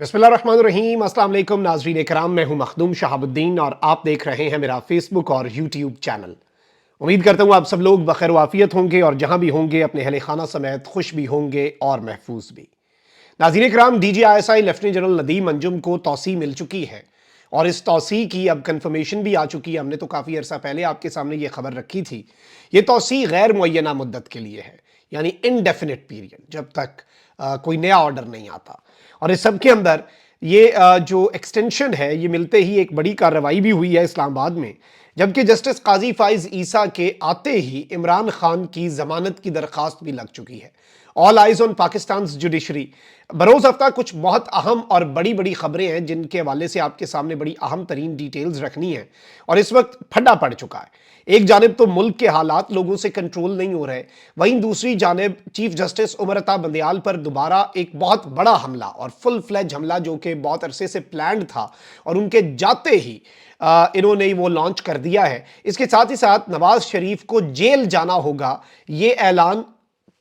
बिस्मिल्लाहिर्रहमानिर्रहीम। अस्सलाम वालेकुम नाज़रीन इकराम, मैं हूं मखदूम शहाबुद्दीन और आप देख रहे हैं मेरा फेसबुक और यूट्यूब चैनल। उम्मीद करता हूं आप सब लोग बखैर वाफियत होंगे और जहां भी होंगे अपने अहले खाना समेत खुश भी होंगे और महफूज भी। नाज़रीन इकराम, DGISI lieutenant general Nadeem Anjum को तौसीह मिल चुकी है और इस तौसीह की अब कन्फर्मेशन भी आ चुकी है। हमने तो काफ़ी अरसा पहले आपके सामने ये खबर रखी थी। ये तौसीह गैर मुअय्यना मुद्दत के लिए है, यानी इनडेफिनिट पीरियड, जब तक कोई नया ऑर्डर नहीं आता। और इस सब के अंदर ये जो एक्सटेंशन है, ये मिलते ही एक बड़ी कार्रवाई भी हुई है इस्लामाबाद में, जबकि जस्टिस काजी फाइज ईसा के आते ही इमरान खान की जमानत की दरखास्त भी लग चुकी है। All eyes on Pakistan judiciary. बरोज हफ्ता कुछ बहुत अहम और बड़ी बड़ी खबरें हैं जिनके हवाले से आपके सामने बड़ी अहम तरीन डिटेल्स रखनी है और इस वक्त फड्डा पड़ चुका है। एक जानिब तो मुल्क के हालात लोगों से कंट्रोल नहीं हो रहे, वहीं दूसरी जानिब चीफ जस्टिस उमर अता बंदयाल पर दोबारा एक बहुत बड़ा हमला और फुल फ्लैज हमला जो कि बहुत अरसे से प्लान्ड था और उनके जाते ही इन्होंने वो लॉन्च कर दिया है। इसके साथ ही साथ नवाज शरीफ को जेल जाना होगा, ये ऐलान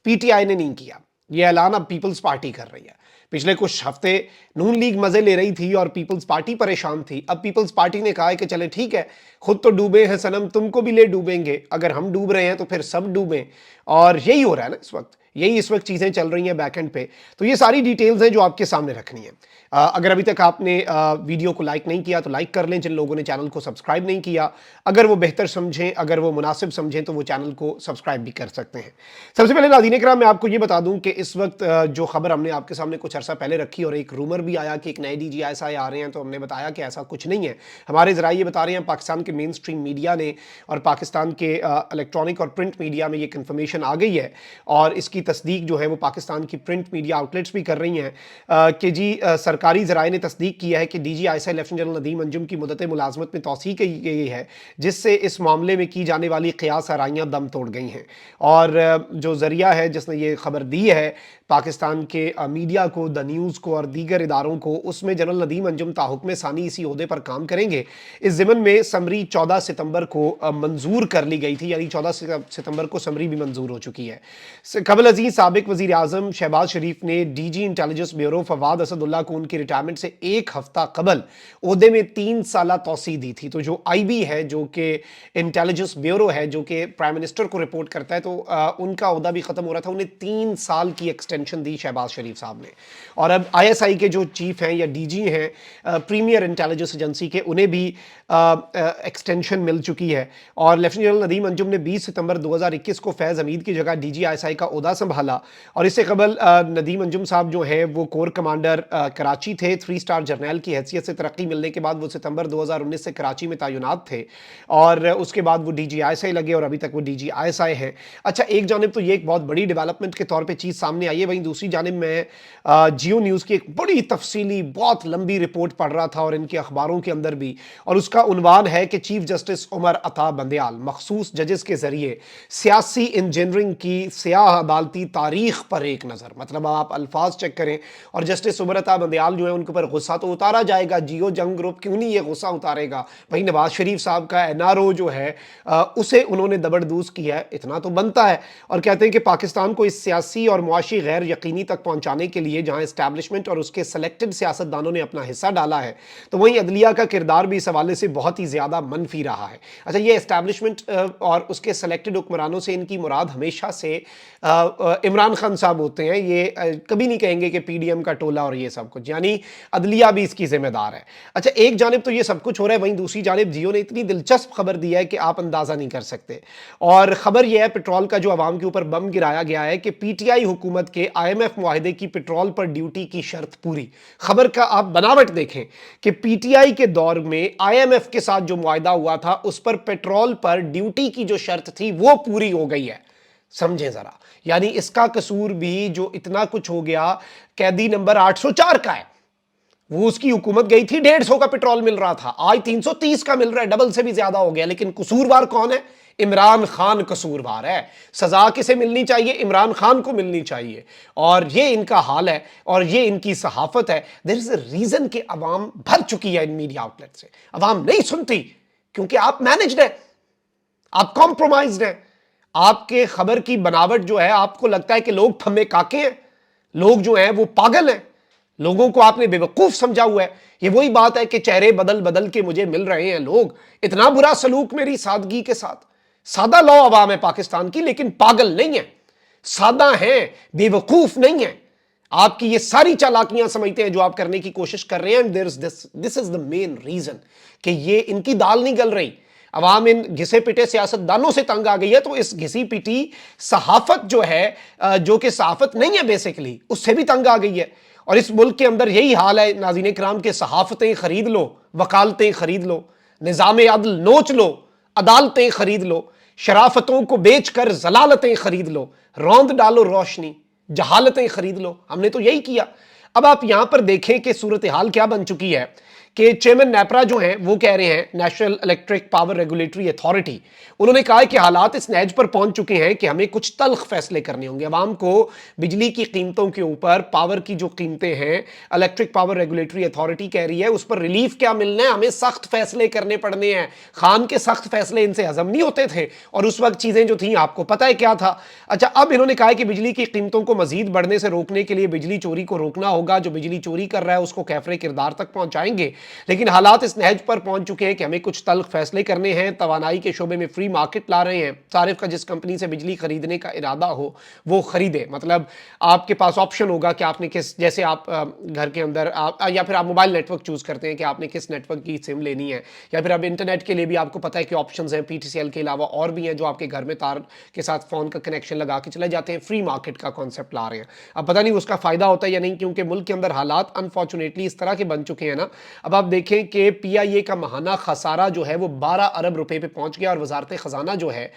पीटीआई ने नहीं किया। ये ऐलान अब पीपल्स पार्टी कर रही है। पिछले कुछ हफ्ते नून लीग मजे ले रही थी और पीपल्स पार्टी परेशान थी। अब पीपल्स पार्टी ने कहा है कि चले ठीक है, खुद तो डूबे हैं सनम, तुमको भी ले डूबेंगे। अगर हम डूब रहे हैं तो फिर सब डूबें। और यही हो रहा है ना इस वक्त, यही इस वक्त चीज़ें चल रही हैं बैक एंड पे। तो ये सारी डिटेल्स हैं जो आपके सामने रखनी है। अगर अभी तक आपने वीडियो को लाइक नहीं किया तो लाइक कर लें। जिन लोगों ने चैनल को सब्सक्राइब नहीं किया, अगर वो बेहतर समझें, अगर वो मुनासिब समझें तो वो चैनल को सब्सक्राइब भी कर सकते हैं। सबसे पहले नाज़रीन इकराम, मैं आपको ये बता दूं कि इस वक्त जो खबर हमने आपके सामने कुछ अरसा पहले रखी और एक रूमर भी आया कि एक नए DGISI आ रहे हैं, तो हमने बताया कि ऐसा कुछ नहीं है। हमारे ज़राए ये बता रहे हैं, पाकिस्तान के मेन स्ट्रीम मीडिया ने और पाकिस्तान के इलेक्ट्रॉनिक और प्रिंट मीडिया में ये कन्फर्मेशन आ गई है और इसकी तस्दीक जो है वो पाकिस्तान की प्रिंट मीडिया आउटलेट्स भी कर रही हैं कि जी सरकारी ज़राए ने तस्दीक किया है कि DGISI lieutenant general Nadeem Anjum की मुद्दत मुलाजमत में तौसीह की गई है, जिससे इस मामले में की जाने वाली क़ियास आराइयाँ दम तोड़ गई हैं। और जो ज़रिया है जिसने ये खबर दी है पाकिस्तान के मीडिया को, द न्यूज़ को और दीगर इदारों को, उसमें जनरल नदीम अंजुम ताहुक्म सानी इसी ओहदे पर काम करेंगे। इस ज़िमन में समरी 14 सितंबर को मंजूर कर ली गई थी, यानी 14 सितंबर को समरी भी मंजूर हो चुकी है। कबल अजीज साबिक वज़ीर आज़म शहबाज शरीफ ने DG intelligence bureau Fawad Asadullah को उनकी रिटायरमेंट से एक हफ्ता कबल ओहदे में 3 साल तौसीह दी थी। तो जो IB है, जो कि इंटेलिजेंस ब्यूरो है, जो कि प्राइम मिनिस्टर को रिपोर्ट करता है, तो उनका ओहदा भी ख़त्म हो रहा था। उन्हें 3 साल की एक्सटेंशन दी शहबाज शरीफ साहब ने। और अब ISI के जो चीफ हैं या DG हैं, प्रीमियर इंटेलिजेंस एजेंसी के, उन्हें भी एक्सटेंशन मिल चुकी है। और लेफ्टिनेंट जनरल नदीम अंजुम ने 20 सितंबर 2021 को फैज़ हमीद की जगह DGISI का ओहदा संभाला। और इससे कबल नदीम अंजुम साहब जो है वो कोर कमांडर कराची थे। 3 स्टार जर्नल की हैसियत से तरक्की मिलने के बाद वो सितंबर 2019 से कराची में तैनात थे और उसके बाद वो DGISI लगे और अभी तक वो DGISI है। अच्छा, एक जानिब तो ये एक बहुत बड़ी डेवलपमेंट के तौर पे चीज़ सामने आई है, वहीं दूसरी जानिब मैं जियो न्यूज़ की एक बड़ी तफसीली बहुत लंबी रिपोर्ट पढ़ रहा था और इनके अखबारों के अंदर भी, और उसका उन्वान है कि चीफ जस्टिस उमर अता बंदयाल मखसूस जजेस के जरिए सियासी इंजीनियरिंग की स्याह अदालती तारीख पर एक नज़र। मतलब आप अल्फाज चेक करें और जस्टिस उमर अता बंदयाल जो है उनके ऊपर गुस्सा तो उतारा जाएगा, जियो जंग ग्रुप क्यों नहीं ये गुस्सा उतारेगा। वहीं नवाज शरीफ साहब का NRO जो है उसे उन्होंने दबड़दूस किया है, इतना तो बनता है। और कहते हैं कि पाकिस्तान को इस सियासी और मुआशी गैर यकीनी तक पहुंचाने के लिए जहां एस्टैब्लिशमेंट और उसके सेलेक्टेड सियासतदानों ने अपना हिस्सा डाला है, तो वहीं अदलिया का किरदार भी इस हवाले से बहुत ही ज़्यादा मनफी रहा है। अच्छा, ये एस्टैब्लिशमेंट और उसके सेलेक्टेड हुक्मरानों से इनकी मुराद हमेशा से इमरान खान साहब होते हैं। ये कभी नहीं कहेंगे कि PDM का टोला और ये सब कुछ, यानी अदलिया भी इसकी जिम्मेदार है। अच्छा, एक जानिब तो ये सब कुछ हो रहा है, वहीं दूसरी जानिब जियो ने इतनी दिलचस्प खबर दी है कि आप अंदाज़ा नहीं कर सकते। और ख़बर यह है, पेट्रोल का जो आवाम के ऊपर बम गिराया गया है कि PTI हुकूमत के IMF मुआहदे की पेट्रोल पर ड्यूटी की शर्त पूरी। खबर का आप बनावट देखें कि PTI के दौर में IMF के साथ जो मुआहदा हुआ था उस पर पेट्रोल पर ड्यूटी की जो शर्त थी वो पूरी हो गई है। समझें जरा, यानी इसका कसूर भी जो इतना कुछ हो गया, कैदी नंबर 804 का है। वो उसकी हुकूमत गई थी, 150 का पेट्रोल मिल रहा था, आज 330 का मिल रहा है, डबल से भी ज्यादा हो गया। लेकिन कसूरवार कौन है? इमरान खान कसूरवार है। सजा किसे मिलनी चाहिए? इमरान खान को मिलनी चाहिए। और ये इनका हाल है और ये इनकी सहाफत है। देयर इज अ रीजन कि अवाम भर चुकी है इन मीडिया आउटलेट से। अवाम नहीं सुनती क्योंकि आप मैनेज्ड है, आप कॉम्प्रोमाइज्ड है। आपके खबर की बनावट जो है, आपको लगता है कि लोग थम्मे काके हैं, लोग जो हैं वो पागल हैं। لوگوں کو آپ نے بیوقوف سمجھا ہوا ہے. یہ وہی بات ہے کہ چہرے بدل بدل کے مجھے مل رہے ہیں لوگ, اتنا برا سلوک میری سادگی کے ساتھ. سادہ لو عوام ہے پاکستان کی, لیکن پاگل نہیں ہے, سادہ ہیں, بیوقوف نہیں ہیں. آپ کی یہ ساری چالاکیاں سمجھتے ہیں جو آپ کرنے کی کوشش کر رہے ہیں. دس از دا مین ریزن کہ یہ ان کی دال نہیں گل رہی. عوام ان گھسے پٹے سیاست دانوں سے تنگ آ گئی ہے, تو اس گھسی پٹی صحافت جو ہے, جو کہ صحافت نہیں ہے بیسیکلی, اس سے بھی تنگ آ گئی ہے. اور اس ملک کے اندر یہی حال ہے ناظرین کرام کہ صحافتیں خرید لو, وکالتیں خرید لو, نظام عدل نوچ لو, عدالتیں خرید لو, شرافتوں کو بیچ کر ضلالتیں خرید لو, روند ڈالو روشنی, جہالتیں خرید لو. ہم نے تو یہی کیا. اب آپ یہاں پر دیکھیں کہ صورتحال کیا بن چکی ہے کہ چیئرمین نیپرا جو ہیں وہ کہہ رہے ہیں, national electric power regulatory authority, انہوں نے کہا کہ حالات اس نہج پر پہنچ چکے ہیں کہ ہمیں کچھ تلخ فیصلے کرنے ہوں گے. عوام کو بجلی کی قیمتوں کے اوپر, پاور کی جو قیمتیں ہیں, الیکٹرک پاور ریگولیٹری اتھارٹی کہہ رہی ہے اس پر ریلیف کیا ملنا ہے, ہمیں سخت فیصلے کرنے پڑنے ہیں. خان کے سخت فیصلے ان سے ہضم نہیں ہوتے تھے, اور اس وقت چیزیں جو تھیں آپ کو پتہ ہے کیا تھا. اچھا, اب انہوں نے کہا کہ بجلی کی قیمتوں کو مزید بڑھنے سے روکنے کے لیے بجلی چوری کو روکنا ہوگا. جو بجلی چوری کر رہا ہے اس کو کیفرے کردار تک پہنچائیں گے. لیکن حالات اس نہج پر پہنچ چکے ہیں کہ ہمیں کچھ تلخ فیصلے کرنے ہیں. توانائی کے شعبے میں فری مارکیٹ لا رہے ہیں. صارف کا جس کمپنی سے بجلی خریدنے کا ارادہ ہو وہ خریدے. مطلب آپ کے پاس آپشن ہوگا کہ آپ نے کس, جیسے آپ گھر کے اندر یا پھر آپ موبائل نیٹ ورک چوز کرتے ہیں کہ آپ نے کس نیٹ ورک کی سم لینی ہے, یا پھر اب انٹرنیٹ کے لیے بھی آپ کو پتہ ہے کہ آپشنز ہیں, پی ٹی سی ایل کے علاوہ اور بھی ہیں جو آپ کے گھر میں تار کے ساتھ فون کا کنیکشن لگا کے چلے جاتے ہیں. فری مارکیٹ کا کانسیپٹ لا رہے ہیں. اب پتہ نہیں اس کا فائدہ ہوتا ہے یا نہیں, کیونکہ ملک کے اندر حالات انفارچونیٹلی اس طرح کے بن چکے ہیں نا. اب آپ دیکھیں کہ پی آئی اے کا ماہانہ خسارہ جو ہے وہ 12 ارب روپے پہ پہنچ گیا, اور وزارت خزانہ جو ہے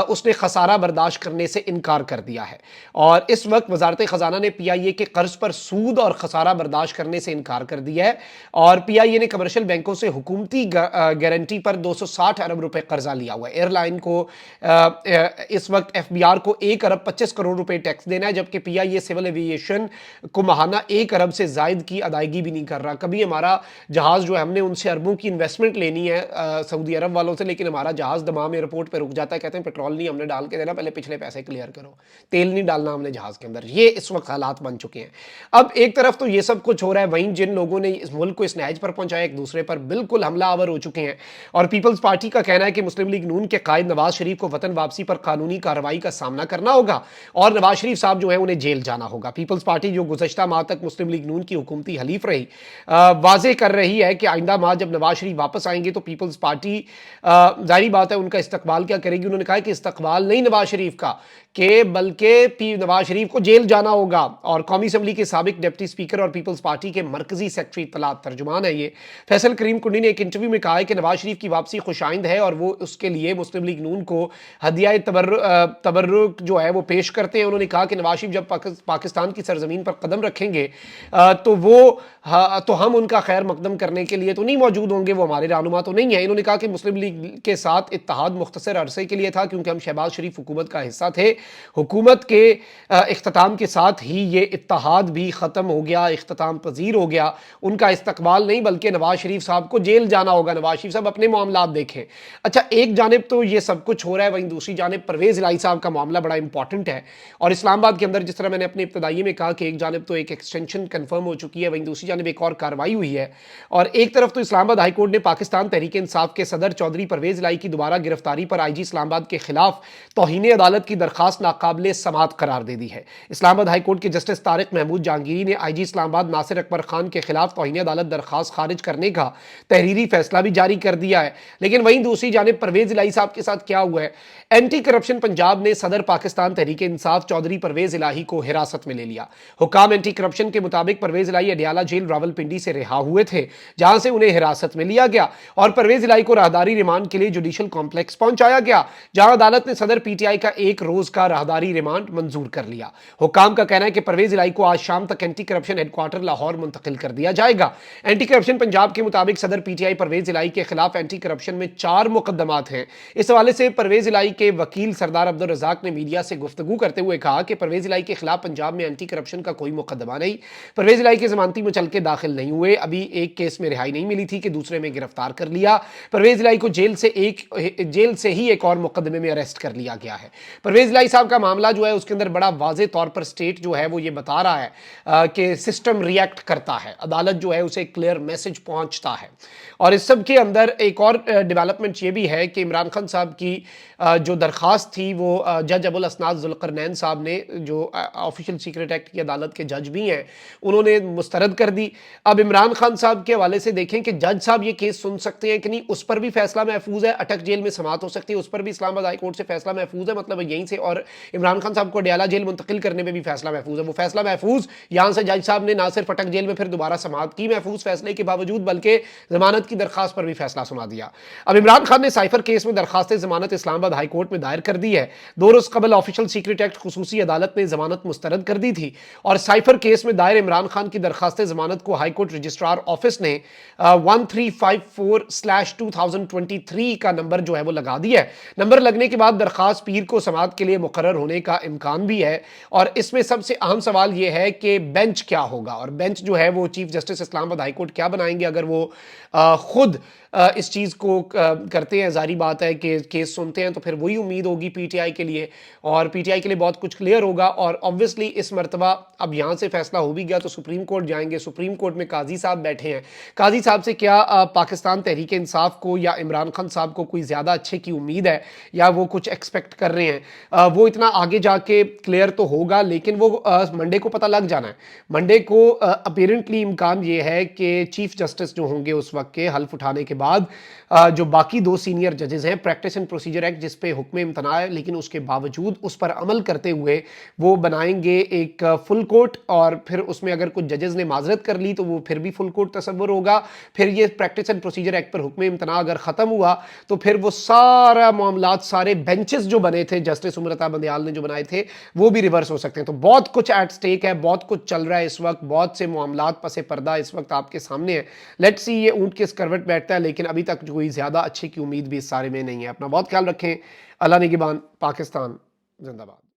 اس نے خسارہ برداشت کرنے سے انکار کر دیا ہے. اور اس وقت وزارت خزانہ نے پی آئی اے کے قرض پر سود اور خسارہ برداشت کرنے سے انکار کر دیا ہے. اور پی آئی اے نے کمرشل بینکوں سے حکومتی گارنٹی پر 260 ارب روپے قرضہ لیا ہوا ہے. ایئر لائن کو اس وقت ایف بی آر کو 1 ارب 25 کروڑ روپے ٹیکس دینا ہے, جبکہ پی آئی اے سول ایویشن کو ماہانہ 1 ارب سے زائد کی ادائیگی بھی نہیں کر رہا. کبھی ہمارا جہاز جو ہے, ہم نے ان سے اربوں کی انویسٹمنٹ لینی ہے سعودی عرب والوں سے, لیکن ہمارا جہاز دمام ایئرپورٹ پہ رک جاتا ہے. کہتے ہیں پیٹرول نہیں ہم نے ڈال کے دینا, پہلے پچھلے پیسے کلیئر کرو, تیل نہیں ڈالنا ہم نے جہاز کے اندر. یہ اس وقت حالات بن چکے ہیں. اب ایک طرف تو یہ سب کچھ ہو رہا ہے, وہیں جن لوگوں نے اس ملک کو اس نہج پر پہنچایا ایک دوسرے پر بالکل حملہ آور ہو چکے ہیں. اور پیپلز پارٹی کا کہنا ہے کہ مسلم لیگ نون کے قائد نواز شریف کو وطن واپسی پر قانونی کارروائی کا سامنا کرنا ہوگا, اور نواز شریف صاحب جو ہیں انہیں جیل جانا ہوگا. پیپلز پارٹی جو گزشتہ ماہ تک مسلم لیگ نون کی حکومتی حلیف رہی, واضح کر رہی ہے کہ آئندہ ماہ جب نواز شریف واپس آئیں گے تو پیپلز پارٹی ظاہری بات ہے ان کا استقبال کیا کرے گی. انہوں نے کہا کہ استقبال نہیں نواز شریف کا, کہ بلکہ نواز شریف کو جیل جانا ہوگا. اور قومی اسمبلی کے سابق ڈپٹی اسپیکر اور پیپلز پارٹی کے مرکزی سیکرٹری اطلاعات ترجمان ہے یہ فیصل کریم کنڈی نے ایک انٹرویو میں کہا ہے کہ نواز شریف کی واپسی خوش آئند ہے, اور وہ اس کے لیے مسلم لیگ نون کو ہدیہ تبرک جو ہے وہ پیش کرتے ہیں. انہوں نے کہا کہ نواز شریف جب پاکستان کی سرزمین پر قدم رکھیں گے تو ہم ان کا خیر مقدم کرنے کے لیے تو نہیں موجود ہوں گے, وہ ہمارے رہنما تو نہیں ہے. انہوں نے کہا کہ مسلم لیگ کے ساتھ اتحاد مختصر عرصے کے لیے تھا, کیونکہ ہم شہباز شریف حکومت کا حصہ تھے. حکومت کے اختتام کے ساتھ ہی یہ اتحاد بھی ختم ہو گیا, اختتام پذیر ہو گیا. ان کا استقبال نہیں بلکہ نواز شریف صاحب کو جیل جانا ہوگا. نواز شریف صاحب اپنے معاملات دیکھیں. اچھا, ایک جانب تو یہ سب کچھ ہو رہا ہے, وہیں دوسری جانب پرویز الہی صاحب کا معاملہ بڑا امپورٹنٹ ہے. اور اسلام آباد کے اندر جس طرح میں نے اپنے ابتدائی میں کہا کہ ایک جانب تو ایک ایکسٹینشن کنفرم ہو چکی ہے, وہیں دوسری جانب ایک اور کارروائی ہوئی ہے. اور ایک طرف تو اسلام آباد ہائی کورٹ نے پاکستان تحریک انصاف کے صدر چودھری پرویز الہی کی دوبارہ گرفتاری پر آئی جی اسلام آباد کے خلاف توہین عدالت کی درخواست ناقابل سماعت قرار دے دی ہے. اسلام آباد ہائی کورٹ کے جسٹس طارق محمود جہانگیری نے آئی جی اسلام آباد ناصر اکبر خان کے خلاف توہین عدالت درخواست خارج کرنے کا تحریری فیصلہ بھی جاری کر دیا ہے. لیکن وہیں دوسری جانب پرویز الہی صاحب کے ساتھ کیا ہوا ہے, اینٹی کرپشن پنجاب نے صدر پاکستان تحریک انصاف چودھری پرویز الہی کو حراست میں لے لیا. حکام اینٹی کرپشن کے مطابق پرویز الہی اڈیالہ جیل راولپنڈی سے رہا ہوئے تھے, جہاں سے انہیں حراست میں لیا گیا, اور پرویز الہی کو راہداری ریمانڈ کے لیے جوڈیشل کمپلیکس پہنچایا گیا, جہاں عدالت نے صدر پی ٹی آئی کا 1 روز کا راہداری ریمانڈ منظور کر لیا. حکام کا کہنا ہے کہ پرویز الہی کو آج شام تک anti corruption headquarter Lahore منتقل کر دیا جائے گا. اینٹی کرپشن پنجاب کے مطابق صدر پی ٹی آئی پرویز الہی کے خلاف اینٹی کرپشن میں 4 مقدمات ہیں. اس حوالے سے پرویز الہی کے وکیل سردار عبدالرزاق نے میڈیا سے گفتگو کرتے ہوئے کہا کہ پرویز الہی کے خلاف پنجاب میں اینٹی کرپشن کا کوئی مقدمہ نہیں. پرویز الہی کے ضمانتی مچلکے داخل نہیں ہوئے, ابھی ایک کیس केस में रिहाई नहीं मिली थी कि दूसरे में गिरफ्तार कर लिया। परवेज इलाही को जेल से ही एक और मुकदमे में अरेस्ट कर लिया गया है। परवेज इलाही साहब का मामला जो है उसके अंदर बड़ा वाज़ेह तौर पर स्टेट जो है वो ये बता रहा है कि सिस्टम रिएक्ट करता है, अदालत जो है उसे क्लियर मैसेज पहुंचता है। और इस सब के अंदर एक और डेवलपमेंट ये भी है कि इमरान खान साहब की जो दरख्वास्त थी वो जज अबुल असनाद जुल्करनैन साहब ने, जो ऑफिशियल सीक्रेट एक्ट की अदालत के जज भी हैं, उन्होंने मुस्तरद कर दी। अब इमरान खान साहब के हवाले से देखें कि जज साहब ये केस सुन सकते हैं कि नहीं, उस पर भी फैसला महफूज है। अटक जेल में समाअत हो सकती है, उस पर भी इस्लामाबाद हाई कोर्ट से फैसला महफूज है, मतलब यहीं से। और इमरान खान साहब को अडयाला जेल मुंतकिल करने में भी फैसला महफूज है। वो फैसला महफूज यहाँ से जज साहब ने ना सिर्फ अटक जेल में फिर दोबारा समाअत की महफूज फैसले के बावजूद, बल्कि जमानत की दरखास्त पर भी फैसला सुना दिया। अब इमरान खान ने साइफर केस में दरखास्त जमानत इस्लामाबाद हाई कोर्ट में दायर कर दी है। 2 रोज कबल ऑफिशियल सीक्रेट एक्ट खुसूसी अदालत ने जमानत मुस्तरद कर दी थी और साइफर केस में दायर इमरान खान की दरखास्त जमानत को हाई कोर्ट रजिस्ट्रार ऑफिस ने 1354/2023 का नंबर जो है वो लगा दिया है। नंबर लगने के बाद दरखास्त पीर को समाअत के लिए मुकर्रर होने का इम्कान भी है। और इसमें सबसे अहम सवाल यह है कि बेंच क्या होगा, और बेंच जो है वो chief justice Islamabad high court क्या बनाएंगे अगर वो खुद इस चीज़ को करते हैं। जारी बात है कि केस सुनते हैं तो फिर वही उम्मीद होगी पीटीआई के लिए, और पीटीआई के लिए बहुत कुछ क्लियर होगा। और ऑब्वियसली इस मरतबा अब यहाँ से फैसला हो भी गया तो सुप्रीम कोर्ट जाएंगे। सुप्रीम कोर्ट में काजी साहब बैठे हैं। काजी साहब से क्या पाकिस्तान तहरीक इंसाफ को या इमरान खान साहब को कोई ज़्यादा अच्छे की उम्मीद है, या वो कुछ एक्सपेक्ट कर रहे हैं? वो इतना आगे जाके क्लियर तो होगा, लेकिन वो मंडे को पता लग जाना है। मंडे को अपेरेंटली इम्कान ये है कि चीफ जस्टिस जो होंगे उस वक्त के हल्फ उठाने के बाद जो बाकी 2 सीनियर जजेस हैं, प्रैक्टिस एंड प्रोसीजर एक्ट जिस पे हुक्म इम्तना है लेकिन उसके बावजूद उस पर अमल करते हुए वो बनाएंगे एक फुल कोर्ट, और फिर उसमें अगर कुछ जजेस ने माजरत कर ली तो वो फिर भी फुल कोर्ट तस्वर होगा। फिर ये प्रैक्टिस एंड प्रोसीजर एक्ट पर हुक्म इम्तना अगर खत्म हुआ तो फिर वो सारा मामलात, सारे बेंचेस जो बने थे जस्टिस उमरता बंदयाल ने जो बनाए थे, वो भी रिवर्स हो सकते हैं। तो बहुत कुछ एट स्टेक है, बहुत कुछ चल रहा है इस वक्त, बहुत से मामलात पसे पर्दा इस वक्त आपके सामने है। लेट्स सी ये ऊंट किस करवट बैठता है, लेकिन अभी तक कोई ज्यादा अच्छे की उम्मीद भी इस सारे में नहीं है। अपना बहुत ख्याल रखें। अल्लाह निगहबान। पाकिस्तान जिंदाबाद।